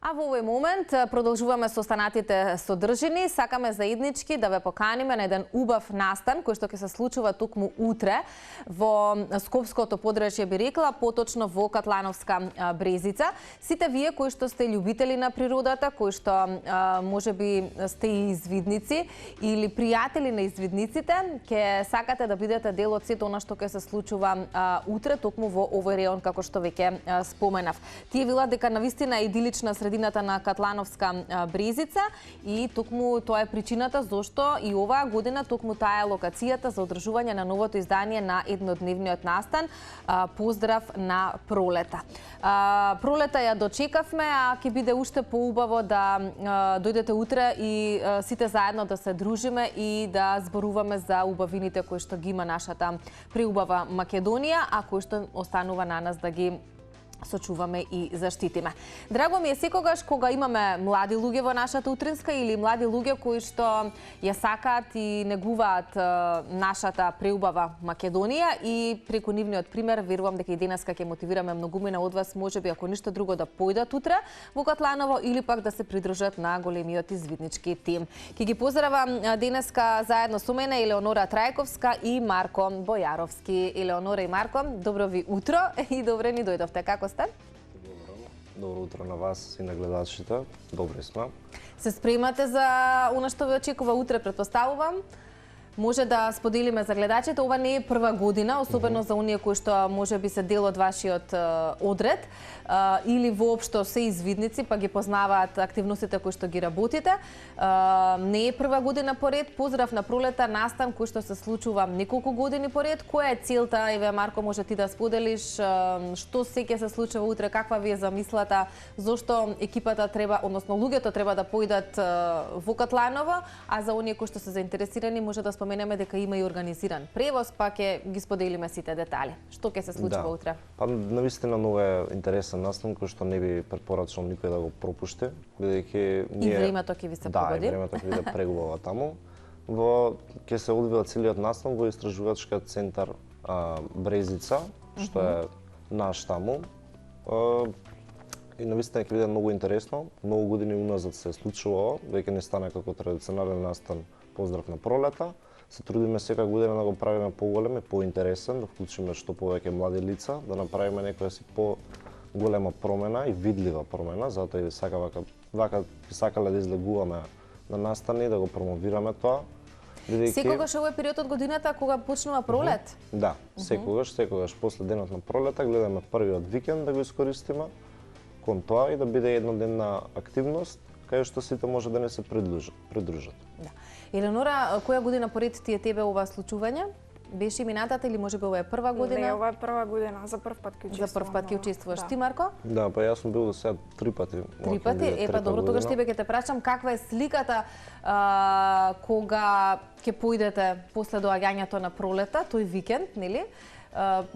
А во овој момент продолжуваме со останатите содржини. Сакаме заеднички да ве поканиме на еден убав настан кој што ќе се случува токму утре во Скопското подрачје, би рекла, поточно во Катлановска Брезица. Сите вие кои што сте љубители на природата, кои што можеби сте и извидници или пријатели на извидниците, ќе сакате да бидете дел од сето она што ќе се случува утре токму во овој реон, како што веќе споменав. Тие велат дека навистина е идилична средината на Катлановска Брезица и токму тоа е причината зошто и оваа година токму таа е локацијата за одржување на новото издание на еднодневниот настан Поздрав на пролета. Пролета ја дочекавме, а ќе биде уште поубаво да дојдете утре и сите заедно да се дружиме и да зборуваме за убавините кои што ги има нашата преубава Македонија, а кои што останува на нас да ги сочуваме и заштитиме. Драго ми е секогаш кога имаме млади луѓе во нашата утринска или млади луѓе кои што ја сакаат и негуваат нашата преубава Македонија и преку нивниот пример верувам дека и денеска ќе мотивираме многумина од вас, можеби ако ништо друго да појдат утре во Катланово или пак да се придружат на големиот извиднички тим. Ќе ги поздравам денеска заедно со мене Елеонора Трајковска и Марко Бојаровски. Елеонора и Марко, добро ви утро и добре ни дојдовте. Како сте? Добро утро на вас и на гледачите. Добри сме. Се спремате за она што ве очекува утре, претпоставувам? Може да споделиме за гледачите, ова не е прва година, особено за оние кои што може би се дел од вашиот одред или воопшто се извидници, па ги познаваат активностите кои што ги работите. Не е прва година поред, Поздрав на пролета, настан кој што се случува неколку години поред. Која е целта, еве Марко, може ти да споделиш, што се ќе се случува утре, каква ви е замислата, зошто екипата треба, односно луѓето треба да појдат во Катланово, а за оние кои што се заинтересирани може да споменеме дека има и организиран превоз, па ќе ги споделиме сите детали. Што ќе се случува утре? Па навистина многу е интересен настан кој што не би препорачал никој да го пропушти, бидејќи ние и времето ќе ви се погоди. Да, и времето ќе биде прегубава таму. Ќе се одвива целиот настан во истражувачкиот центар Брезица, што е наш таму. И навистина ќе биде многу интересно. Многу години уназад се случува, веќе не стана како традиционален настан Поздрав на пролета. Се трудиме секоја година да го правиме поголем и поинтересен, да вклучиме што повеќе млади лица, да направиме некоја си поголема промена и видлива промена, затоа и вака сакале да излегуваме на настани, да го промовираме тоа. Секогаш овој период од годината кога почнува пролет? Да, секогаш после денот на пролета гледаме првиот викенд да го искористиме кон тоа и да биде еднодневна активност кај што сите може да не се придружат. Да. Елеонора, која година поред ти е тебе ова случување? Беше минатата или можеби ова е прва година? Не, ова е прва година, за прв пат ќе учествувам. За прв пат ќе учествуваш. Ти, Марко? Да, па јас сум бил до сега 3 пати. 3 пати? Па добро, тогаш тебе ќе те прашам каква е сликата кога ќе појдете после доаѓањето на пролета, тој викенд, нели?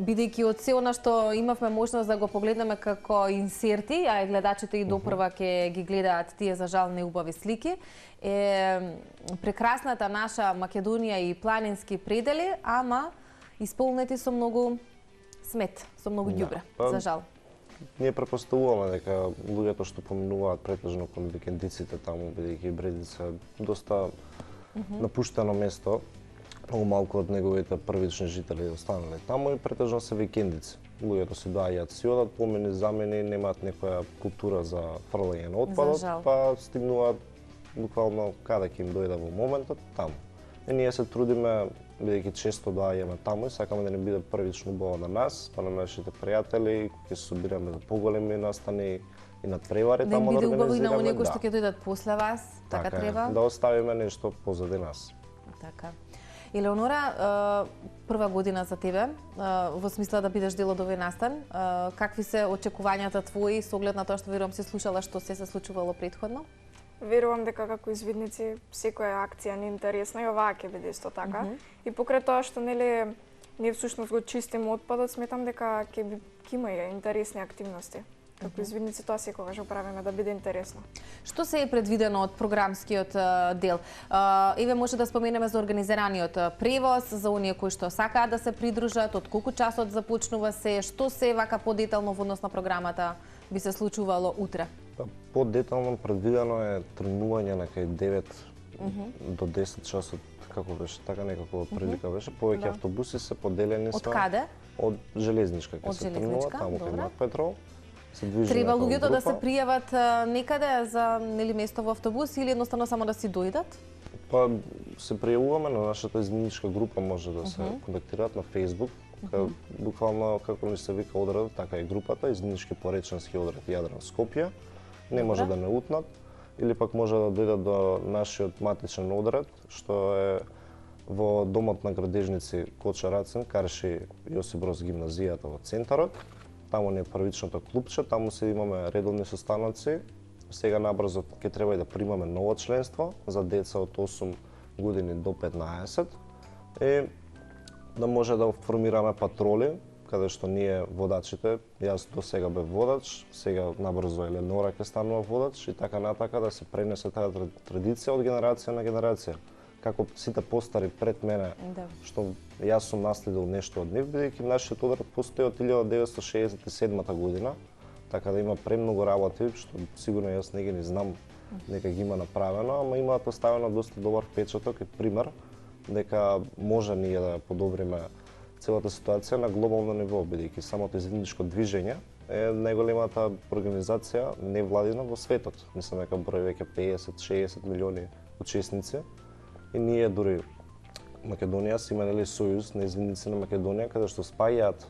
Бидејќи од се она што имавме можност да го погледнеме како инсерти, а гледачите и допрва ќе ги гледаат тие за жал неубави слики, е прекрасната наша Македонија и планински предели, ама исполнети со многу смет, со многу ѓубре, за жал. Ние препоставуваме дека луѓето што поминуваат претежно кон викендиците таму, бидејќи Брезица е доста напуштено место, многу малку од неговите првични жители останале таму и претежно се викендици. Луѓето си доаѓаат, си одат, помени, замени, немаат некоја култура за фрлање на отпадот, па стигнуваат буквално каде ќе им дојде во моментот, таму. И ние се трудиме, бидејќи често доаѓаме таму и сакаме да не биде првично убаво на нас, па на нашите пријатели, ќе се собираме за поголеми настани и надпревари таму да организираме. Да биде убаво и на оние кои што ќе дојдат после вас, така треба? Да оставиме нешто позади нас. Така. Елеонора, прва година за тебе, во смисла да бидеш дел од овој настан. Какви се очекувањата твои со оглед на тоа што верувам се слушала што се случувало претходно? Верувам дека како извидници секоја акција ни е интересна и оваа ќе биде исто така. И покрај тоа што нели ние всушност го чистиме отпадот, сметам дека ќе има и интересни активности. Како извидници тоа секогаш го правиме да биде интересно. Што се е предвидено од програмскиот дел? Еве може да споменеме за организираниот превоз, за оние кои што сакаат да се придружат, од колку часот започнува се, што се вака подетално во однос на програмата би се случувало утре? Подетално предвидено е тренување на кај 9 до 10 часот, како беше, така некако прилика беше. Повеќе автобуси се поделени Од сме каде? од Железничка, Од ќе се тренува Железничка, таму кај добра. Мак Петрол. Се движиме Треба како луѓето да се група. пријават некаде за нели место во автобус или едноставно само да си дојдат? Па се пријавуваме на нашата изменничка група, може да се контактираат на Facebook. Буквално како ни се вика одредот, така и групата, изменнички пореченски одред Јадран Скопје. Не може да не утнат, или пак може да дојдат до нашиот матичен одред, што е во домот на градежници Коча Рацин, Карши Јосип Броз гимназијата во центарот. Таму ни е првичното клубче, таму се имаме редовни состаноци. Сега набрзо ќе треба и да примаме ново членство за деца од 8 години до 15 и да може да формираме патроли, каде што ние водачите, јас до сега бев водач, сега набрзо Еленора ќе станува водач и така натака да се пренесе таа традиција од генерација на генерација. Како сите постари пред мене, Да. што јас сум наследил нешто од нив, бидејќи нашиот одред постои од 1967 година, така да има премногу работи, што сигурно јас не ги знам дека ги има направено, ама имаат оставено доста добар впечаток и пример дека може ние да подобриме целата ситуација на глобално ниво, бидејќи самото изменничко движење е најголемата организација невладина во светот. Мислам дека број веќе 50-60 милиони учесници и ние дури Македонија си има нели сојуз на изменници на Македонија каде што спајаат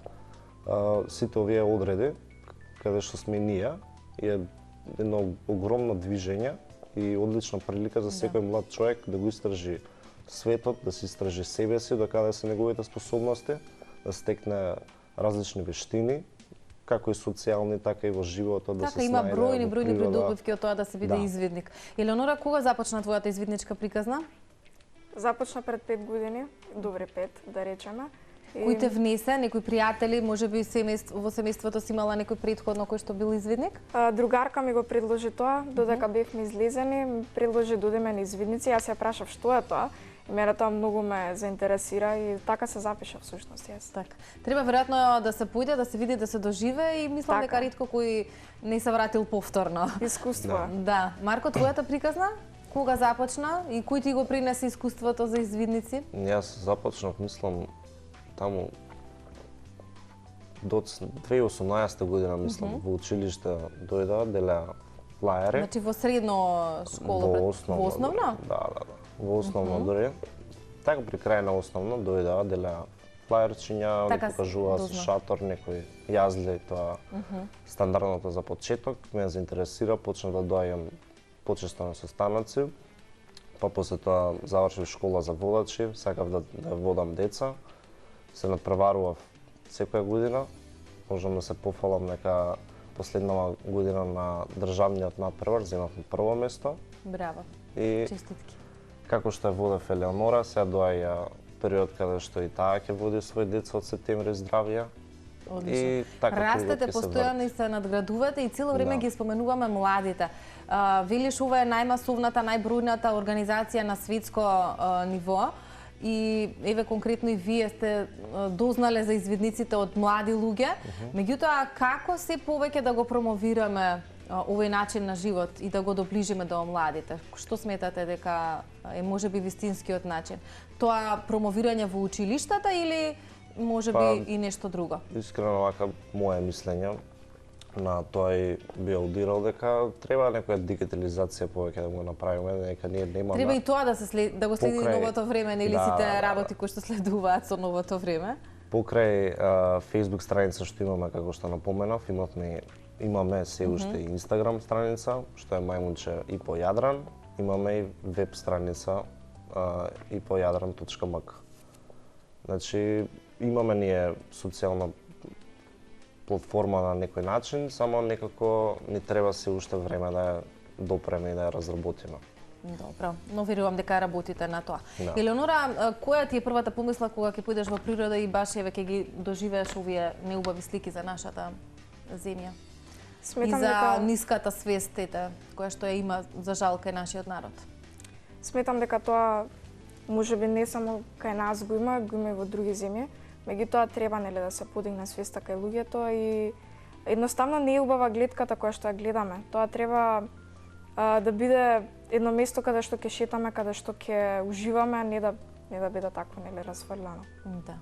сите овие одреди каде што сме ние и е едно огромно движење и одлична прилика за секој млад човек да го истражи светот, да се истражи себе си, докаде се неговите способности, да стекне различни вештини, како и социјални, така и во животот, да Така се има снајде бројни во природа. придобивки од тоа да се биде Да. извидник. Елеонора, кога започна твојата извидничка приказна? Започна пред 5 години, добри 5, да речеме. Кој те внесе, некои пријатели, можеби во семејството си имала некој претходно кој што бил извидник? Другарка ми го предложи тоа, додека бевме излезени, ми предложи да одиме на извидници. Јас ја прашав што е тоа. И мене тоа многу ме заинтересира и така се запиша всушност јас. Така. Треба веројатно да се појде, да се види, да се доживее и мислам Така. дека ретко кој не се вратил повторно. Искуство. Да. Марко, твојата приказна? Кога започна и кој ти го принесе искуството за извидници? Јас започнав, мислам, таму до 2018 година, мислам, во училиште дојдоа, делеа флаери. Значи во средно школа, Во во основно. основно? Да. Во основно дури. Така при крај на основно дојдоа, делеа флаерчиња, Така ни покажуваа со дознав. шатор, некои јазли, тоа стандардното за почеток. Ме заинтересира, почнав да доаѓам почесто на состаноци. Па после тоа завршив школа за водачи, сакав да водам деца. Се надпреварував секоја година. Можам да се пофалам дека последнава година на државниот надпревар земавме прво место. Браво. И Честитки. како што ја водев Елеонора, сега доаѓа период каде што и таа ќе води своји деца од септември здравија. Одлично. И така Растете кругот ќе се постојано и врти. се надградувате и цело време Да. ги споменуваме младите. Велиш ова е најмасовната, најбројната организација на светско ниво и еве конкретно и вие сте дознале за извидниците од млади луѓе. Меѓутоа, како се повеќе да го промовираме овој начин на живот и да го доближиме до младите? Што сметате дека е можеби вистинскиот начин? Тоа промовирање во училиштата или можеби Па, и нешто друго? Искрено вака мое мислење на тоа и би аудирал дека треба некоја дигитализација повеќе да го направиме, дека ние немаме. Треба и тоа да се да го следи Покрај- новото време, нели Да, сите да, работи кои што следуваат со новото време. Покрај Facebook страница што имаме, како што напоменав, имаме се уште и Instagram страница, што е Мајмунче и по Јадран. Имаме и веб страница и по jadran.mk. Значи, имаме ние социјална платформа на некој начин, само некако ни треба се уште време да ја допреме и да ја разработиме. Добро, но верувам дека работите на тоа. Да. Елеонора, која ти е првата помисла кога ќе појдеш во природа и баш еве ќе ги доживееш овие неубави слики за нашата земја? Сметам и за дека ниската свест која што ја има за жал кај нашиот народ. Сметам дека тоа можеби не само кај нас го има и во други земји, меѓутоа треба нели да се подигне свеста кај луѓето и Едноставно не е убава гледката која што ја гледаме. Тоа треба да биде едно место каде што ќе шетаме, каде што ќе уживаме, не да биде такво, нели, расфрлено. Да.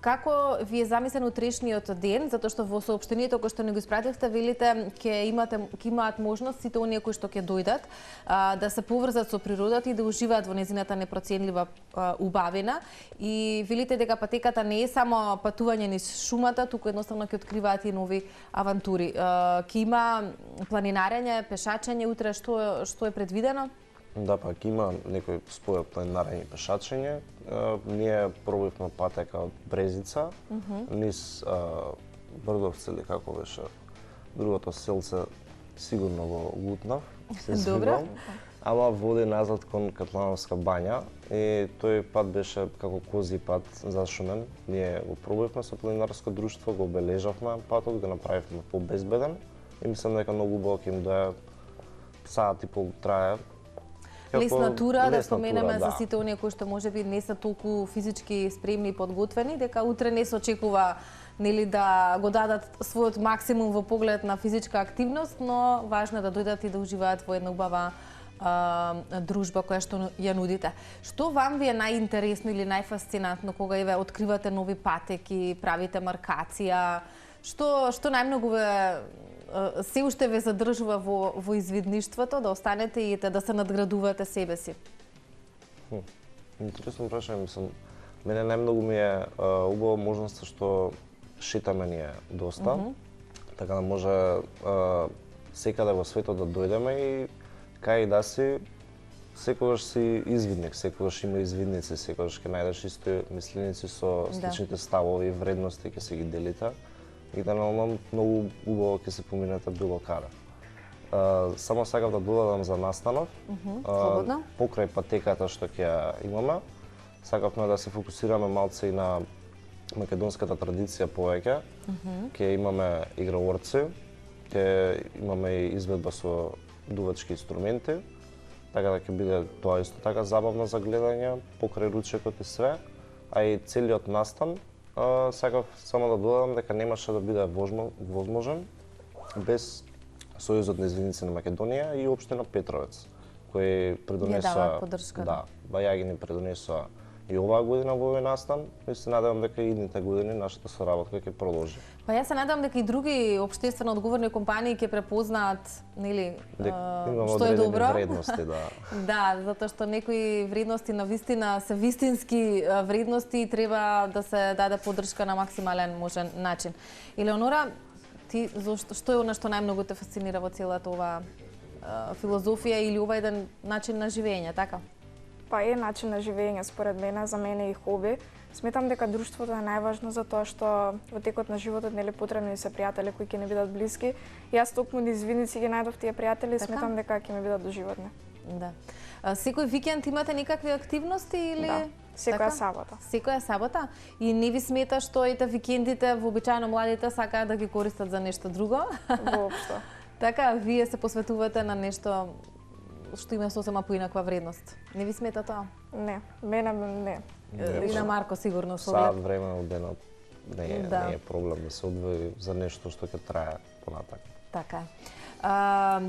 Како ви е замислен утрешниот ден, затоа што во соопштението кој што ни го испративте велите ќе имаат можност сите оние кои што ќе дојдат да се поврзат со природата и да уживаат во незината непроценлива убавина, и велите дека патеката не е само патување низ шумата, туку едноставно ќе откриваат и нови авантури. Ќе има планинарење, пешачење утре, што е предвидено? Да, пак има некој спој планинарење и пешачење. Ние пробивме патека од Брезица, низ Брдовце или како беше другото селце, сигурно го гутнав, се звидам. Ама води назад кон Катлановска бања и тој пат беше како кози пат зашумен. Ние го пробивме со планинарско друштво, го обележавме патот, го направивме побезбеден и мислам дека многу убаво ќе им дое саат и пол трае. Лесна тура, да споменеме за сите оние кои што можеби не се толку физички спремни и подготвени, дека утре не се очекува, нели, да го дадат својот максимум во поглед на физичка активност, но важно е да дојдат и да уживаат во една убава дружба која што ја нудите. Што вам ви е најинтересно или најфасцинантно кога еве откривате нови патеки, правите маркација? Што најмногу се уште ве задржува во извидништвото, да останете и да се надградувате себе си? Интересно прашање, мислам. Мене најмногу ми е убава можноста што шетаме ние доста, така да може секаде во светот да дојдеме и кај да си, секогаш си извидник, секогаш има извидници, секогаш ќе најдеш исти мисленици со сличните ставови и вредности, ќе се ги делите. И да многу убаво ќе се поминете било каде. Само сакав да додадам за настанов. Покрај патеката што ќе имаме, сакавме да се фокусираме малце и на македонската традиција повеќе. Ќе имаме играорци, ќе имаме и изведба со дувачки инструменти, така да ќе биде тоа исто така забавно за гледање, покрај ручекот и све, а и целиот настан. Сакав само да додадам дека немаше да биде возможен без Сојузот на извидници на Македонија и општина Петровец, кои предонесоа бајаги ни предонесоа и оваа година во овој настан, и се надевам дека и идните години нашата соработка ќе продолжи. Па јас се надевам дека и други општествено одговорни компании ќе препознаат, нели, што е добро. Вредности, да. Да, затоа што некои вредности на вистина се вистински вредности и треба да се даде поддршка на максимален можен начин. Елеонора, ти што е она што најмногу те фасцинира во целата оваа филозофија или ова еден начин на живење, така? Па е начин на живење според мене и хоби. Сметам дека друштвото е најважно за тоа што во текот на животот нели потребни се пријатели кои ќе ни бидат блиски. Јас токму низ извидници ги најдов тие пријатели и сметам дека ќе ми бидат доживотни. Да. Секој викенд имате некакви активности или? Да, секоја сабота. Секоја сабота? И не ви смета што ете викендите вообичаено младите сакаат да ги користат за нешто друго? Воопшто. Така, вие се посветувате на нешто што има сосема поинаква вредност. Не ви смета тоа? Не, мене не. И на Марко сигурно со саат време од денот не е проблем да се одвои за нешто што ќе трае понатак. Така е.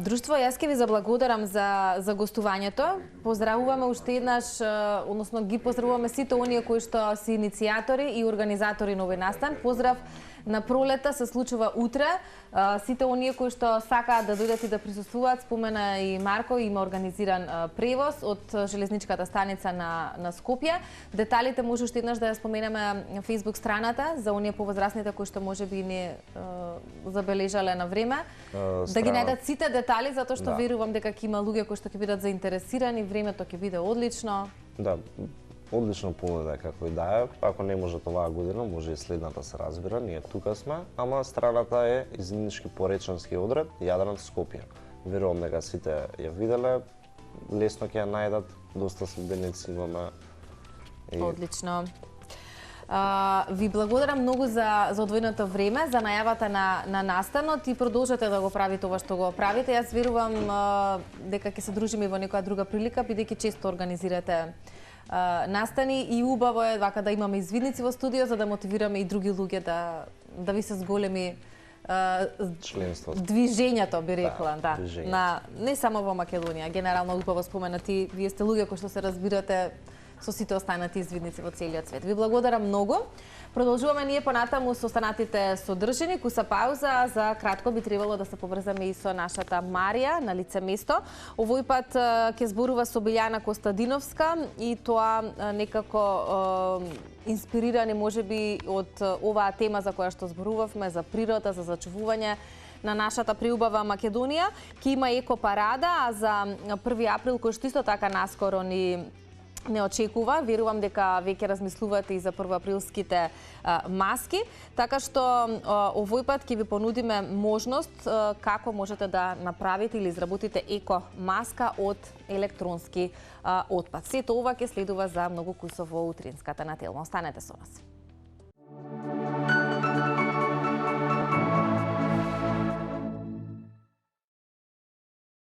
Друштво, јас ќе ви заблагодарам за гостувањето. Поздравуваме уште еднаш, односно ги поздравуваме сите оние кои што се иницијатори и организатори на овој настан. Поздрав на пролета се случува утре. Сите оние кои што сакаат да дојдат и да присуствуваат, спомена и Марко, има организиран превоз од железничката станица на Скопје. Деталите може уште еднаш да ја споменеме на Facebook страната за оние повозрасните кои што можеби не забележале на време. Да ги најдат сите детали, затоа што верувам дека ќе има луѓе кои што ќе бидат заинтересирани, времето ќе биде одлично. Да, одлично понуда како и да е. Ако не може оваа година, може и следната, се разбира. Ние тука сме, ама страната е извиднички пореченски одред Јадран Скопје. Верувам дека сите ја виделе, лесно ќе ја најдат, доста следбеници имаме. Одлично. Ви благодарам многу за одвоеното време, за најавата на настанот и продолжете да го правите ова што го правите. Јас верувам дека ќе се дружиме во некоја друга прилика, бидејќи често организирате настани и убаво е вака да имаме извидници во студио за да мотивираме и други луѓе да ви се зголеми членството. движењето, би рекла, да. движењето. Не само во Македонија, генерално убаво споменати, вие сте луѓе кои што се разбирате со сите останати извидници во целиот свет. Ви благодарам многу. Продолжуваме ние понатаму со останатите содржини. Куса пауза, за кратко би требало да се поврзаме и со нашата Марија на лице место. Овој пат ќе зборува со Билјана Костадиновска и тоа некако инспирирани можеби од оваа тема за која што зборувавме, за природа, за зачувување на нашата преубава Македонија. Ќе има еко парада, а за 1 април, кој што исто така наскоро не очекува, верувам дека веќе размислувате и за првоаприлските маски, така што овој пат ќе ви понудиме можност како можете да направите или изработите еко маска од електронски отпад. Сето ова ќе следува за многу кусово утринската на Телма. Останете со нас.